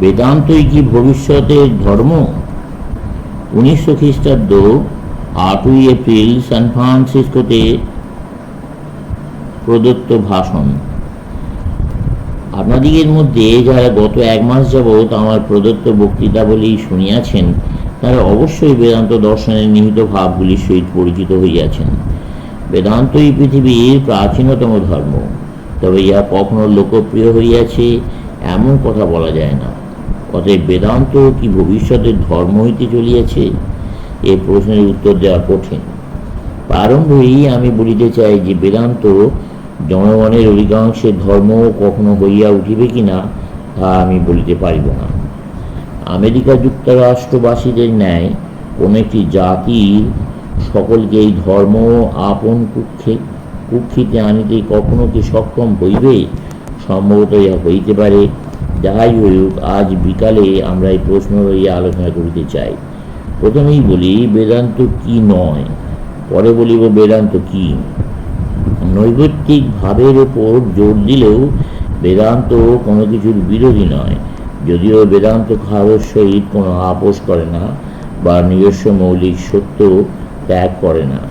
বেদান্তই কি ভবিষ্যতের ধর্ম? 1900 খ্রিস্টাব্দ 8ই এপ্রিল সান ফ্রান্সিসকোতে প্রদত্ত ভাষণ। আপনাদিগের মধ্যে যারা গত 1 মাস যাবৎ আমার প্রদত্ত বক্তৃতাবলী শুনিয়াছেন, তারা অবশ্যই বেদান্ত দর্শনের নিহিত ভাবগুলির সহিত পরিচিত হইয়াছেন। বেদান্তই পৃথিবীর প্রাচীনতম ধর্ম, তবে ইহা কখনো লোকপ্রিয় হইয়াছে এমন কথা বলা যায় না। অতএব বেদান্ত কি ভবিষ্যতের ধর্ম হইতে চলিয়াছে? এ প্রশ্নের উত্তর দেওয়া কঠিন। প্রারম্ভেই আমি বলিতে চাই যে বেদান্ত জনগণের অধিকাংশের ধর্ম কখনো হইয়া উঠিবে কিনা তা আমি বলিতে পারিব না। আমেরিকা যুক্তরাষ্ট্রবাসীদের ন্যায় কোন একটি জাতির সকলকে এই ধর্ম আপন কুক্ষিতে আনিতে কখনো কি সক্ষম হইবে? সম্ভবত ইহা হইতে পারে। যাহাই হইউক, আজ বিকালে আমরা এই প্রশ্ন লইয়া আলোচনা করিতে চাই। প্রথমেই বলি বেদান্ত কি নয়, পরে বলিব বেদান্ত কি। নৈর্ব্যক্তিক ভাবের উপর জোর দিলেও বেদান্ত কোনো কিছুর বিরোধী নয়, যদিও বেদান্ত কারোর সহিত কোনো আপোষ করে না বা নিজস্ব মৌলিক সত্য ত্যাগ করে না।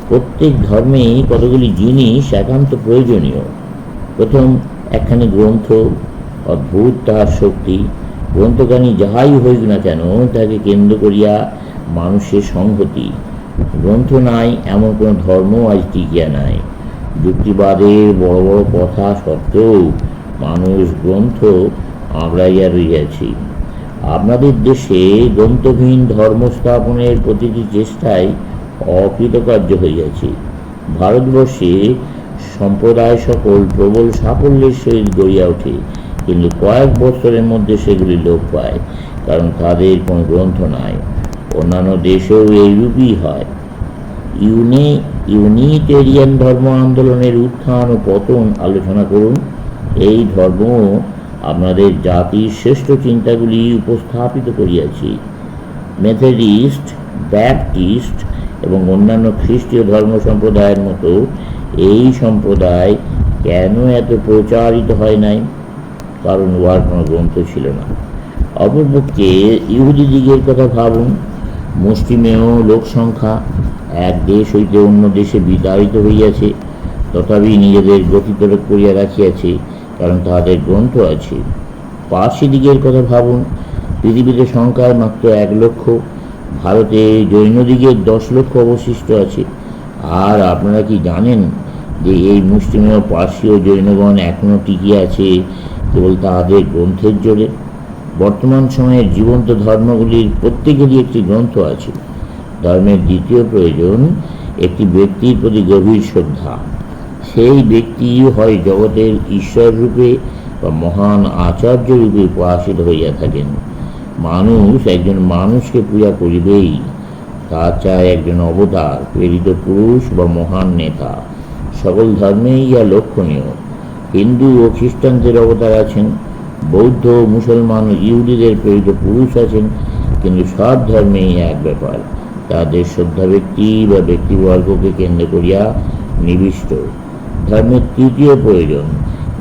প্রত্যেক ধর্মেই কতগুলি জিনিস একান্ত প্রয়োজনীয়। প্রথম, একখানি গ্রন্থ, অদ্ভুত তাহার শক্তি। গ্রন্থখানি যাহাই হইক না কেন, তাকে কেন্দ্র করিয়া মানুষের সংহতি। গ্রন্থ নাই এমন কোনো ধর্ম আজ টিকিয়া নাই। যুক্তিবাদের বড় বড় কথা সত্ত্বেও মানুষ গ্রন্থ আঁকড়াইয়া রইয়াছি। আপনাদের দেশে গ্রন্থহীন ধর্ম স্থাপনের প্রতিটি চেষ্টায় অকৃতকার্য হইয়াছে। ভারতবর্ষে সম্প্রদায় সকল প্রবল সাফল্যের সহিত গড়িয়া ওঠে, কিন্তু কয়েক বছরের মধ্যে সেগুলি লোপ পায়, কারণ তাদের কোনো গ্রন্থ নাই। অন্যান্য দেশেও এইরূপই হয়। ইউনিটেরিয়ান ধর্ম আন্দোলনের উত্থান ও পতন আলোচনা করুন। এই ধর্ম আপনাদের জাতির শ্রেষ্ঠ চিন্তাগুলি উপস্থাপিত করিয়াছি। মেথডিস্ট, ব্যাপটিস্ট এবং অন্যান্য খ্রিস্টীয় ধর্ম সম্প্রদায়ের মতো এই সম্প্রদায় কেন এত প্রচারিত হয় নাই? কারণ উহার কোনো গ্রন্থ ছিল না। অপরপক্ষে ইহুদিদিগের কথা ভাবুন। মুষ্টিমেয় লোক সংখ্যা এক দেশ হইতে অন্য দেশে বিতাড়িত হইয়াছে, তথাপি নিজেদের গতিতরক করিয়া রাখিয়াছে, কারণ তাহাদের গ্রন্থ আছে। পার্সিদিগের কথা ভাবুন। পৃথিবীতে সংখ্যায় মাত্র 1 লক্ষ। ভারতে জৈনদিগের 10 লক্ষ অবশিষ্ট আছে। আর আপনারা কি জানেন যে এই মুষ্টিমেয় পার্সীয় জৈনগণ এখনও টিকিয়ে আছে কেবল তাহাদের গ্রন্থের জোরে? বর্তমান সময়ের জীবন্ত ধর্মগুলির প্রত্যেকেরই একটি গ্রন্থ আছে। ধর্মের দ্বিতীয় প্রয়োজন একটি ব্যক্তির প্রতি গভীর শ্রদ্ধা। সেই ব্যক্তি হয় জগতের ঈশ্বর রূপে বা মহান আচার্য রূপে উপাসিত হইয়া থাকেন। মানুষ একজন মানুষকে পূজা করিবেই, তা চায় একজন অবতার, প্রেরিত পুরুষ বা মহান নেতা। সকল ধর্মেই ইহা লক্ষণীয়। হিন্দু ও খ্রিস্টানদের অবতার আছেন, বৌদ্ধ, মুসলমান, ইহুদিদের প্রেরিত পুরুষ আছেন, কিন্তু সব ধর্মেই এক ব্যাপার, তাদের শ্রদ্ধা ব্যক্তি বা ব্যক্তিবর্গকে কেন্দ্র করিয়া নিবিষ্ট। ধর্মের তৃতীয় প্রয়োজন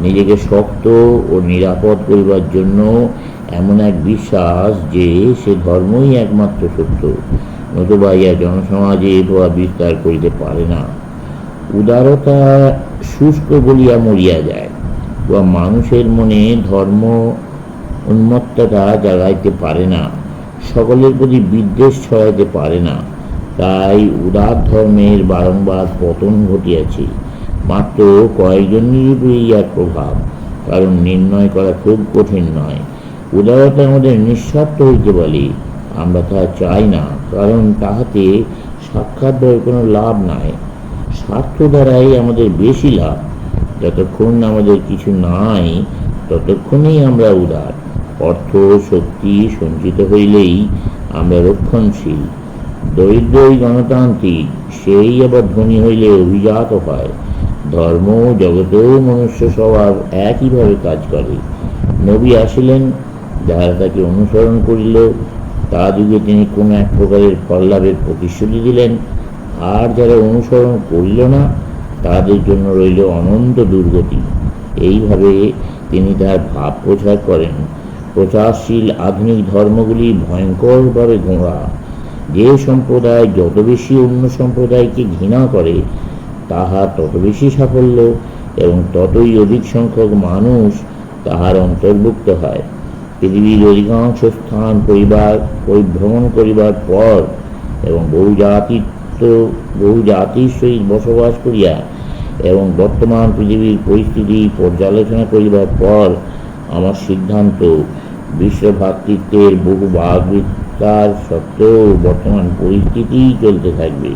নিজেকে শক্ত ও নিরাপদ করিবার জন্য এমন এক বিশ্বাস যে সে ধর্মই একমাত্র সত্য, নতুবা ইহা জনসমাজে প্রভাব বিস্তার করিতে পারে না। উদারতা শুষ্ক বলিয়া মরিয়া যায়, বা মানুষের মনে ধর্ম উন্মত্ততা জাগাইতে পারে না, সকলের প্রতি বিদ্বেষ ছড়াইতে পারে না। তাই উদার ধর্মের বারংবার পতন ঘটিয়াছে। মাত্র কয়েকজনের উপরে ইহার প্রভাব, কারণ নির্ণয় করা খুব কঠিন নয়। উদারতা আমাদের নিঃস্বার্থ হইতে বলে, আমরা তাহা চাই না, কারণ তাহাতে সাক্ষাৎ কোনো লাভ নাই। স্বার্থ দ্বারাই আমাদের বেশি লাভ। যতক্ষণ আমাদের কিছু নাই ততক্ষণেই আমরা উদার। অর্থ শক্তি সঞ্চিত হইলেই আমরা রক্ষণশীল। দরিদ্রই গণতান্ত্রিক, সেই আবার ধনী হইলে অভিজাত হয়। ধর্ম জগতেও মনুষ্য স্বভাব একইভাবে কাজ করে। নবী আসিলেন, যাহারা তাকে অনুসরণ করিল তা যুগে তিনি কোনো এক প্রকারের ফল লাভের প্রতিশ্রুতি দিলেন, আর যারা অনুসরণ করিল না তাদের জন্য রইল অনন্ত দুর্গতি। এইভাবে তিনি তার ভাব প্রচার করেন। প্রচারশীল আধুনিক ধর্মগুলি ভয়ঙ্করভাবে গোঁড়া। যে সম্প্রদায় যত বেশি অন্য সম্প্রদায়কে ঘৃণা করে, তাহার তত বেশি সাফল্য এবং ততই অধিক সংখ্যক মানুষ তাহার অন্তর্ভুক্ত হয়। পৃথিবীর অধিকাংশ স্থান পরিভ্রমণ করিবার পর এবং বহু জাতির সহিত বসবাস করিয়া এবং বর্তমান পৃথিবীর পরিস্থিতি পর্যালোচনা করিবার পর আমার সিদ্ধান্ত, বিশ্বভ্রাতৃত্বের বহু বাগবিস্তার সত্ত্বেও বর্তমান পরিস্থিতিই চলতে থাকবে।